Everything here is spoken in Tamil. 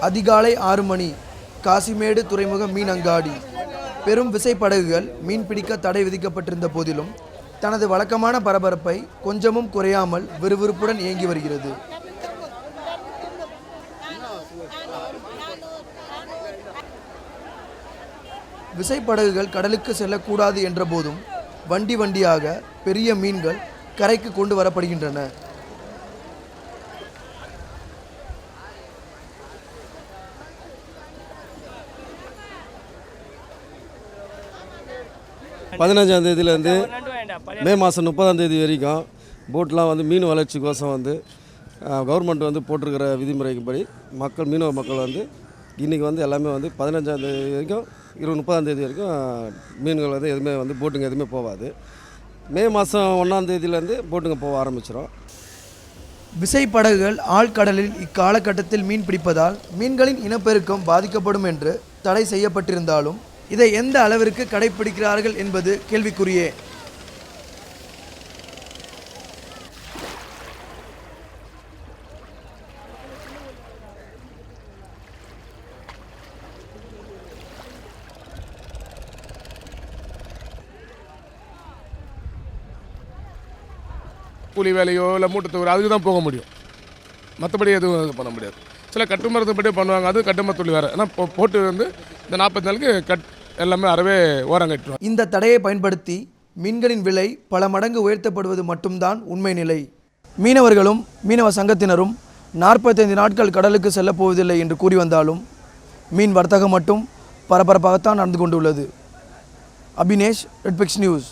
அதிகாலை 6 மணி காசிமேடு துறைமுக மீன் அங்காடி. பெரும் விசைப்படகுகள் மீன் பிடிக்க தடை விதிக்கப்பட்டிருந்த போதிலும் தனது வழக்கமான பரபரப்பை கொஞ்சமும் குறையாமல் விறுவிறுப்புடன் இயங்கி வருகிறது. விசைப்படகுகள் கடலுக்கு செல்லக்கூடாது என்ற போதும் வண்டி வண்டியாக பெரிய மீன்கள் கரைக்கு கொண்டு வரப்படுகின்றன. பதினஞ்சாம் தேதியிலேருந்து மே மாதம் 30ஆம் தேதி வரைக்கும் போட்லாம் மீன் வளர்ச்சிக்கோசம் கவர்மெண்ட் போட்டிருக்கிற விதிமுறைப்படி மீனவ மக்கள் இன்றைக்கி எல்லாமே 15ஆம் தேதி வரைக்கும் 30ஆம் தேதி வரைக்கும் மீன்கள் எதுவுமே போட்டுங்க எதுவுமே போகாது. மே மாதம் 1ஆம் தேதியிலேருந்து போட்டுங்க போக ஆரம்பிச்சிடும். விசைப்படகுகள் ஆழ்கடலில் இக்காலகட்டத்தில் மீன் பிடிப்பதால் மீன்களின் இனப்பெருக்கம் பாதிக்கப்படும் என்று தடை செய்யப்பட்டிருந்தாலும் இதை எந்த அளவிற்கு கடைபிடிக்கிறார்கள் என்பது கேள்விக்குறியே. கூலி வேலையோ இல்லை மூட்டை அதுக்கு தான் போக முடியும், மற்றபடி எதுவும் இது பண்ண முடியாது. சில கட்டுமரத்தைப்படி பண்ணுவாங்க, அது கட்டுமரத்தொழில் வேறு. ஆனால் போட்டு இந்த 40 நாளுக்கு எல்லாமே அறவே ஓரம் கட்டுவாங்க. இந்த தடையை பயன்படுத்தி மீன்களின் விலை பல மடங்கு உயர்த்தப்படுவது மட்டும்தான் உண்மை நிலை. மீனவர்களும் மீனவ சங்கத்தினரும் 45 நாட்கள் கடலுக்கு செல்லப்போவதில்லை என்று கூறி வந்தாலும் மீன் வர்த்தகம் மட்டும் பரபரப்பாகத்தான் நடந்து கொண்டுள்ளது. Abinesh, red fix news.